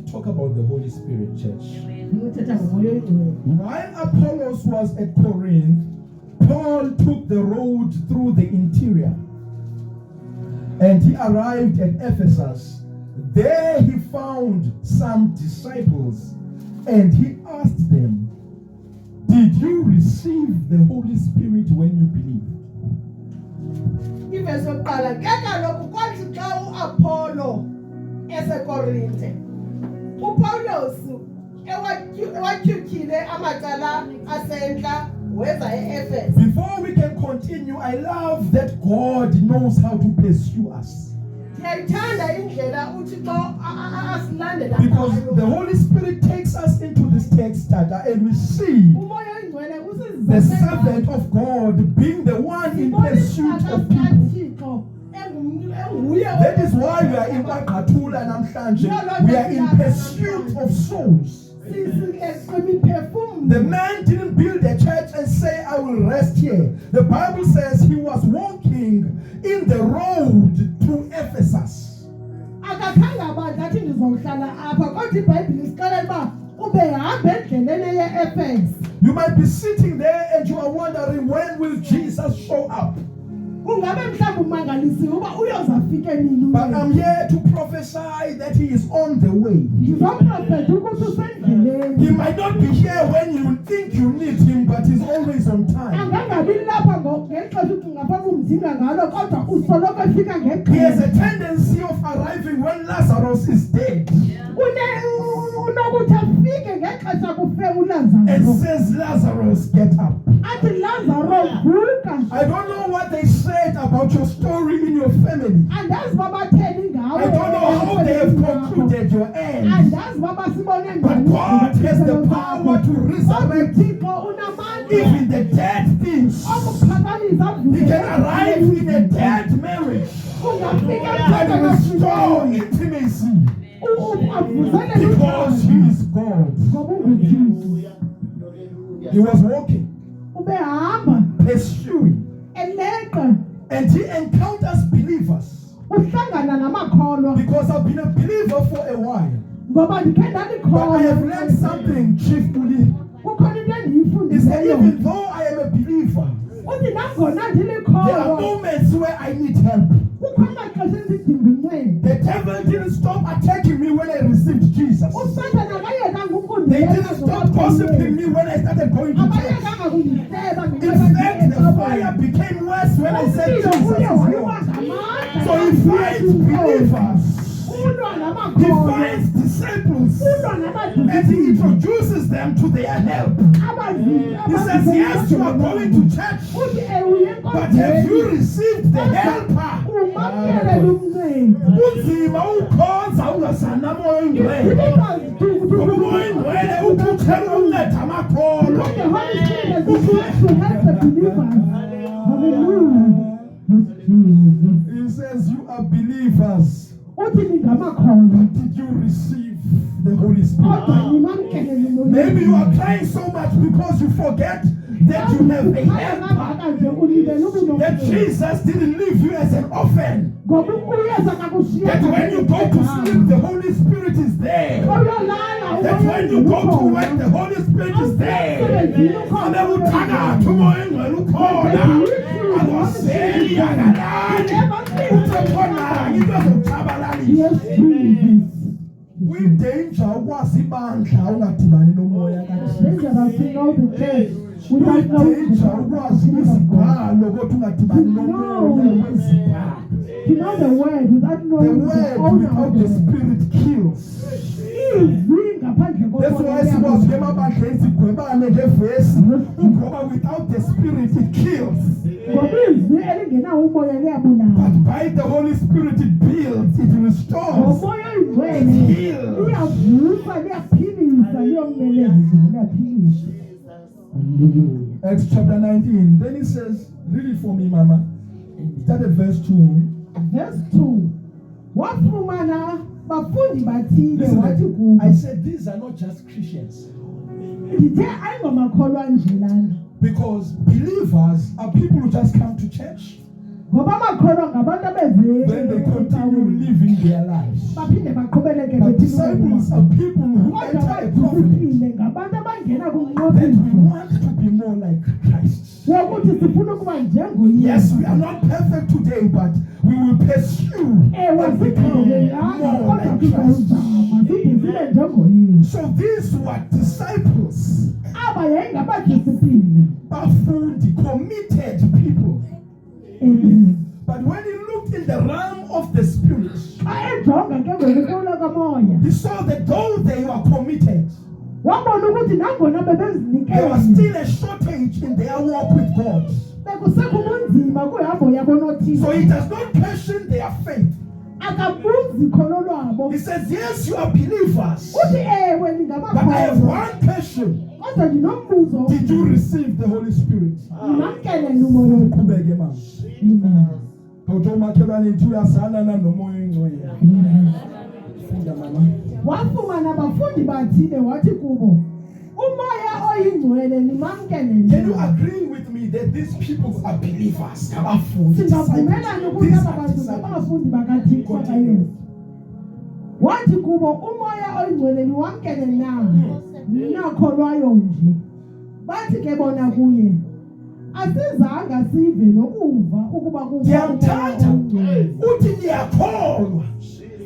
to talk about the Holy Spirit, church. Ngithetha ngomoya oyingcwele. While Apollos was at Corinth, Paul took the road through the interior and he arrived at Ephesus. There he found some disciples and he asked them, "Did you receive the Holy Spirit when you believed?" Ivesi yokuqala ke kaloku kwathi xa uApollo eseKorinte uPawulos ewatyutyile amacala asentla weza eEfeso. Before we can continue, I love that God knows how to pursue us. Ndiyayithanda indlela uThixo asilandela Because ngayo. the Holy Spirit takes us into this text Tata, and we see Umoya oyingcwele the servant of God being the one in pursuit of people. That is why we are in Kwaqathula namhlanje. We are in pursuit of souls. The man didn't build a church and say, "I will rest here." The Bible says he was walking in the road to Ephesus. Akakhanga abantu athi ndizohlala apha kodwa iBhayibhile isixelela uba ubehamba endleleni yeEfeso. You might be sitting there and you are wondering, when will Jesus show up? Ungabe mhlawumbe umangalisiwe uba uyozafika nini. But I'm here to prophesy that he is on the way. Ndizoprofetha ukuthi usendleleni. He might not be here when you think you need him, but he's always on time. Angangabi lapha ngexesha ucinga phaa umdinga ngalo kodwa usoloko efika He has ngexesha. a tendency of arriving when Lazarus is dead Unokuthi afike ngexesha kufe and uLazaro. says, "Lazarus, get up." Athi Lazaro vuka. I don't know what they said about your story in your family. Andazi babatheni ngawe. I don't know how they have concluded your end. Andazi babasibone But njani. God has the power to resurrect uThixo unamandla even the dead things. okuphakamisa He can arrive in a dead marriage and restore intimacy because he is God. He was walking, ubehamba pursuing, eleqa and he encounters believers. uhlangana namakholwa Because I've been a believer for a while. ngoba ndikhe But I have ndandikholwa learned something, Chief Uli, kukhona into is that endiyifundileyo even though I am a believer, uthi nangona there are ndilikholwa moments where I need help. kukho amaxesha endidinga uncedo. The devil didn't stop attacking me when I received Jesus. uSathane akayeka They didn't stop gossiping me when I started going to church. abayekanga kundihleba In fact, the fire became worse when I said Jesus is Lord. So he finds believers, he finds disciples, and he introduces them to their help. He says, "Yes, you are going to church, but have you received the helper?" Unzima ukhonza ungasana moya oyingcwele. Ngoba umoya oyingcwele ukhuthela ukunceda amakholwa. He says, "You are believers. Did you receive the Holy Spirit?" Maybe you are crying so much because you forget that you have a helper. That Jesus didn't leave you as an orphan. That when you go to sleep, the Holy Spirit is there. That when you go to work, the Holy Spirit is there. And then we turn tomorrow and look corner. And we say, we danger wasibandla ungadibani nomoya kaThixo. We danger ukwazi izibhalo kodwa ungadibani nomoya wezibhalo. You know the word without The knowing the word owner without of the the Spirit kills. That's why sikwazi emabandleni sigwebane ngevesi ngoba without the Spirit it kills. But by the Holy Spirit it builds, it restores, it heals. Acts chapter 19. Then he says, read it for me, Mama. Start at verse 2. Verse 2. Wafumana bafundi bathile wathi Listen, kubo. I said these are not just Christians. Ndithe ayingomakholwa nje lana. Because believers are people who just come to church. ngoba amakholwa ngabantu then they continue living their lives. baphinde baqhubeleke But disciples are people who kodwa enter a covenant badisipline ngabantu abangena that we kumnqophiso want to be more like Christ. wokuthi sifuna ukuba njengoyise. Yes, we are not perfect today, but we will pursue ewe and become sikhawulelanga more kodwa like Christ. sizawuzama side sibe njengoyise. So these were disciples, aba yayingabadisipline. bafundi, committed people. Amen. But when he looked in the realm of the spirit, xa ejonga ke ngokukhula kamoya he saw that though they were committed, wabona ukuthi nangona there bebezinikele was still a shortage in their walk with God. bekusekho ubunzima kwihambo yabo So nothile. he does not question their faith. akabuzi kholo lwabo. He says, yes, you are believers, uthi ewe but I have ningamakholwa one question. kodwa ndinombuzo. Did you receive the Holy Spirit? namkeleni umoya. Qhubeke mama. Awuthi umakhelwane nje uyazana nomoya oyingcwele. Funda mama. wafumana abafundi bathile wathi kubo umoya oyingcwele nimamkele Can you nje. agree with me that these people are believers? Abafundi, singavumelani ukuthi These aba are bantu disciples. ngabafundi bakathixo kayesu. wathi kubo umoya oyingcwele niwamkele na nakholwayo nje. bathi ke bona kuye asizanga sive nokuva ukuba kukho Ndiyamthanda. oyingcwele. Uthi ndiyakholwa.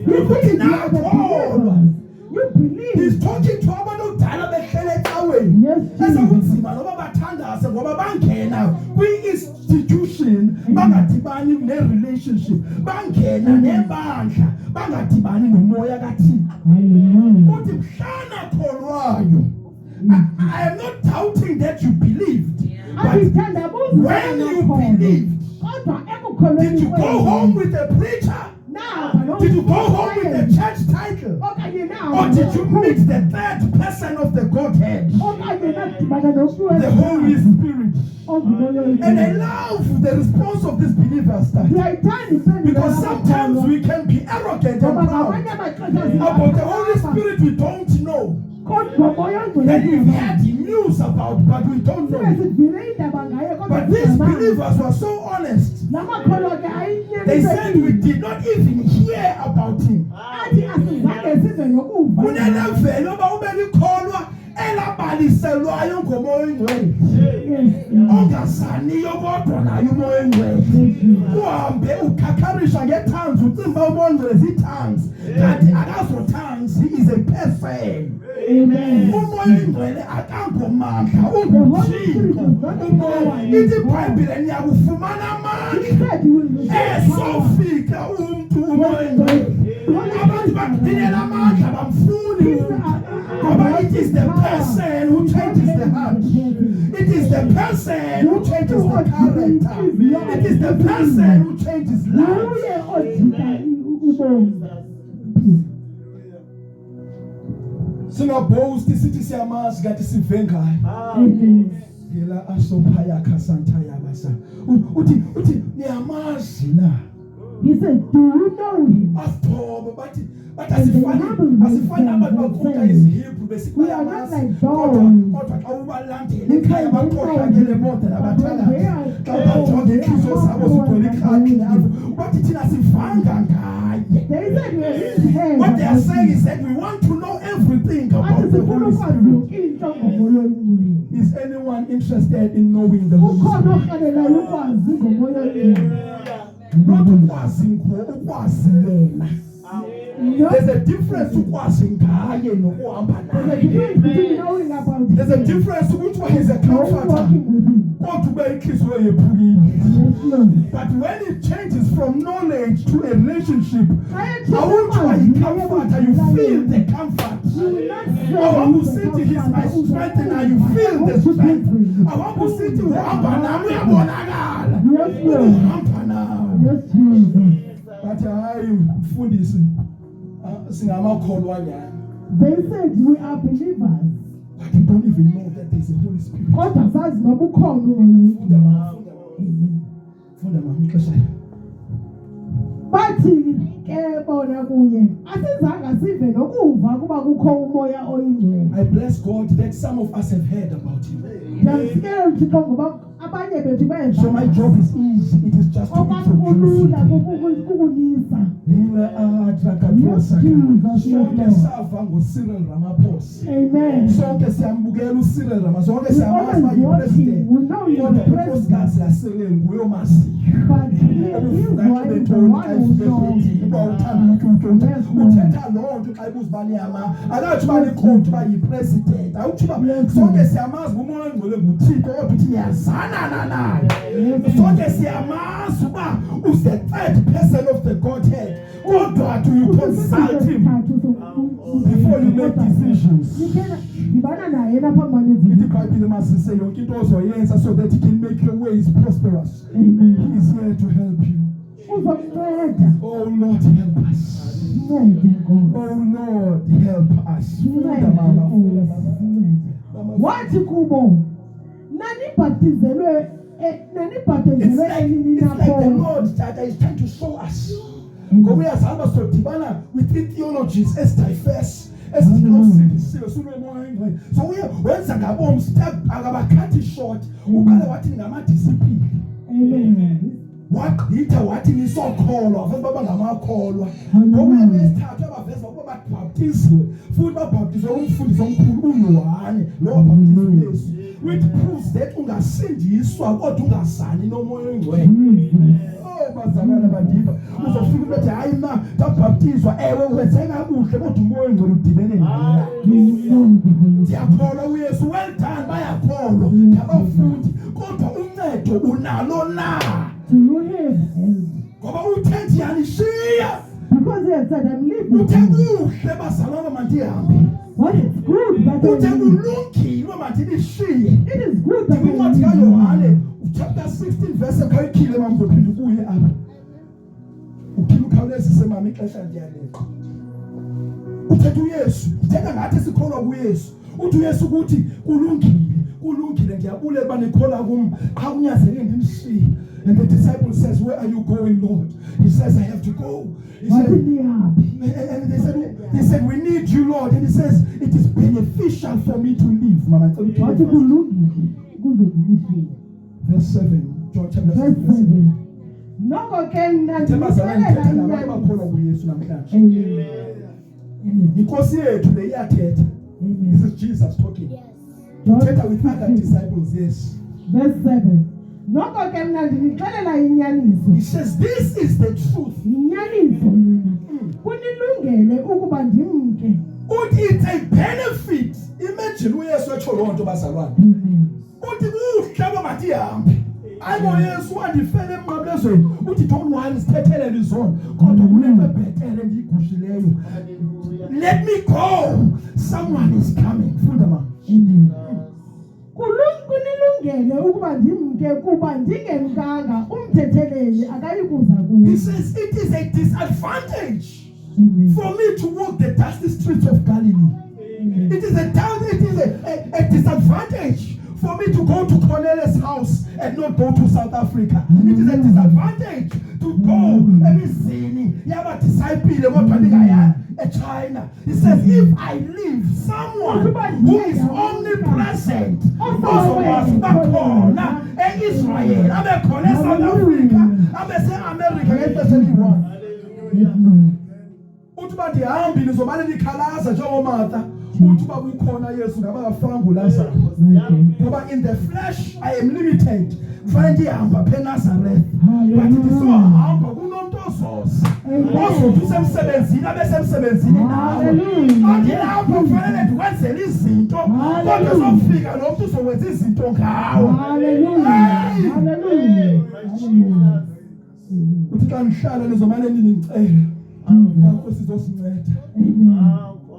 You Uthi think you are the ndiyakholwa. believers. You believe. He's talking to abantu kudala behlele ecaweni. Yes, Esekunzima noba bathandaze ngoba bangena kwi-institution bangadibani ne-relationship, bangena nebandla bangadibani nomoya kaThixo. Hallelujah. Uthi mhlana kholwayo. I am not doubting that you believed, but Andithandabuza when you ngakholwa. believed, Kodwa ekukholweni did you go kwenu, home with a preacher? naba Did you go home with a nomfundisi church title? okanye naba Or did you nomfundisi, meet the third person of the Godhead, okanye nadibana nomfundisi the Holy Spirit? ongumoya And I oyingcwele. love the response of these believers that Ndiyayithanda impendulo because sometimes yabakholwa. we can be arrogant Ngoba and proud ngamanye amaxesha about the Holy singababa, Spirit we don't know. kodwa umoya oyingcwele That we've singababa. had news about, but we don't Sibe know. sivile indaba ngaye kodwa But these singababa. believers were so honest. Namakholwa ke They said we ayinyanisekile. did not even hear about him. athi asizange sive nokuva. Kunelemvelo uba ube likholwa elabaliselwayo ngomoya oyingcwele. Ongazaniyo kodwa naye umoya oyingcwele. Uhambe ukhakharisha nge-tongues ucimba umoya oyingcwele zii-tongues. Kanti akazo-tongues, he is a person. Amen. Umoya oyingcwele akangomandla unguThixo. Umoya ithi iBhayibhile niyakufumana amandla esofika umntu umoya oyingcwele. Abantu bakudinela amandla bamfuni ngoba it is the person who changes the heart. It is the person who changes the character. It is the person who changes life. Nguye ojika ubomi. Singaboast sithi siyamazi kanti sive ngayo. Amen. Yela asophaya khasantha yabasa. Uthi niyamazi na. He said, do you know him? Asithoba bathi asifani abantu baqhuta izihebru We are not besibayamazi. like Kodwa dogs. xa ubalandela ekhaya baqohlakele bodwa nabathanda. Xa bajonge inhliziyo zabo zigcwele ikhaki. Bathi thina sivanga ngaye. They said we are his head. What they are saying is that we want to know everything Athi about the sifuna Holy ukwazi Spirit. into ngomoya oyingcwele. Is anyone interested in knowing the Holy Spirit? Ukhona orhalelayo ukwazi ngomoya oyingcwele. Not ukwazi ukwazi yena. There's a difference ukwazi ngaye nokuhamba There's a naye. difference between knowing about him There's a difference ukuthi he is a and comforter. walking with him. Kodwa ube inhliziyo yephukile. Yes, Lord. But when it changes from knowledge to a relationship, Xa awuthiwa etshintsha yi-comforter, you feel the comfort. You will not say Awukusithi he is my strengthener, you feel the strength. Awukusithi uhamba nami uyabonakala. Yes, Lord. Uhamba nawe. Yes, Jesus. Bathi hayi mfundisi singamakholwa nyana. They said we are believers. But you don't even know that there is a Holy Spirit. Kodwa sazi noba ukhona umoya. Funda mama, funda mama ixesha. Bathi ke bona kuye asizanga sive nokuva kuba kukho umoya oyingcwele. I bless God that some of us have heard about him. Ndiyamsikela uThixo ngoba abanye bethu So my job is easy. It is just to introduce you. kukunisa. Sonke sava ngoCyril Ramaphosa. Amen. Sonke siyambukela uCyril Ramaphosa. Sonke siyamazi uba yi-president. We know you're the Kodwa president. unkosikazi yaCyril nguye omaziyo. But he is one of the one who knows. Uthetha loo nto xa ibuza uba niyama akathi uba nikhonto uba yi-president awuthi uba sonke siyamazi umoya ongcwele nguThixo kodwa uthi niyazana naye. Sonke siyamazi uba who's the third person of the Godhead kodwa do you consult him before you make decisions? Ngibana naye lapha manje. Ithi iBhayibhile masise yonke into ozoyenza so that he can make your ways prosperous. He is here to help you. Uzokunceda. Oh Lord, help us. Oh Lord, help us. Wathi kubo nanibhaptizelwe It's like the Lord that is trying to show us. Ngoba uyazihamba sodibana with theologies diverse. So wenza ngabo step akabakhathi short uqale wathi ngama-discipline. Amen. Wagqitha wathi nisokholwa futhi baba ngamakholwa ngokuya kwesithathu abaveza ukuba babhaptizwe futhi babhaptizwe umfundisi omkhulu uYohane lo wabhaptiza Yesu, which proves that ungasindiswa kodwa ungasani nomoya oyingcwele. Bazalwana bandiva uzofika ubethi hayi ma ngabhaptizwa ewe wenze kakuhle kodwa umoya oyingcwele udibene naye. Ndiyakholwa uYesu, well done, bayakholwa ngabafundi kodwa uncedo unalo na? Do you have help? Ngoba uthe yanishiya Because he had said, I'm leaving. uthe kuhle bazalwana mandihambe What is good that uthe I leave. kulungile uba mandinishiye. It is good that I Incwadi leave. kaYohane chapter 16 verse kayikhile mamzophinda ubuye apha uphinde ukhawulezise mama ixesha ndiyaleqa. Uthetha uYesu uthetha ngathi sikholwa kuYesu uthi uYesu ukuthi kulungile ndiyabulela uba nikholwa kum qha kunyanzeleke ndinishiye. And the disciple says, where are you going, Lord? He says, I have to go. He said, and they said, we need you, Lord. And he says, it is beneficial for me to leave. Mama, verse 7. John chapter 7. Verse 7. Noko ke ndandikholelwa inyani. Bakholwa kuYesu namhlanje. Inkosi yethu le iyathetha. This is Jesus talking. Uthetha with other disciples, yes. Verse 7. Noko ke ndandikholelwa inyaniso. He says, this is the truth. Inyaniso mina. Kunilungele ukuba ndimke. It's a benefit. Imagine uYesu etsho loo nto bazalwane. Uthi kuhle uba madihambe. Ayibona Yesu andifele emnqamlezweni. Uthi don't worry sithethelele izona. Kodwa kunento ebhetele endiyigushileyo. Let me go. Someone is coming. Funda mama. Kunilungele ukuba ndimke kuba ndingemkanga umthetheleli akayikuza kuyo. He says it is a disadvantage for me to walk the dusty streets of Galilee. It is a disadvantage for me to go to Cornelius' house and not go to South Africa. It is a disadvantage to go emizini yaba disciple kodwa ndingaya eChina. He says if I leave someone who is omnipresent ozokwazi bakhona eIsrael abekhona eSouth Africa abese-America ngexesha eliyi-one. Uthi uba ndihambile nizomane nikhalaza njengoMartha uthi uba ukhona Yesu ngabafanga nguLazarus. Ngoba in the flesh I am limited. Kufanele ndihamba apha eNazareth. But ndizohamba kunomntu ozoza ozothi usemsebenzini abesemsebenzini nawe. Andilapho kufanele ndikwenzele izinto kodwa uzofika lo mntu uzokwenza izinto ngawe. Uthi xa ndihlala nizomane nindicela Nkosi izosinceda.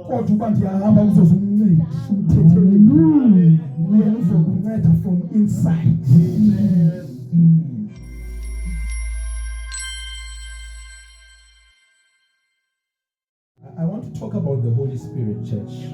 Kodwa uba ndiyahamba uzozumnceda umthetheleli. Wena uzokunceda from inside. I want to talk about the Holy Spirit, church.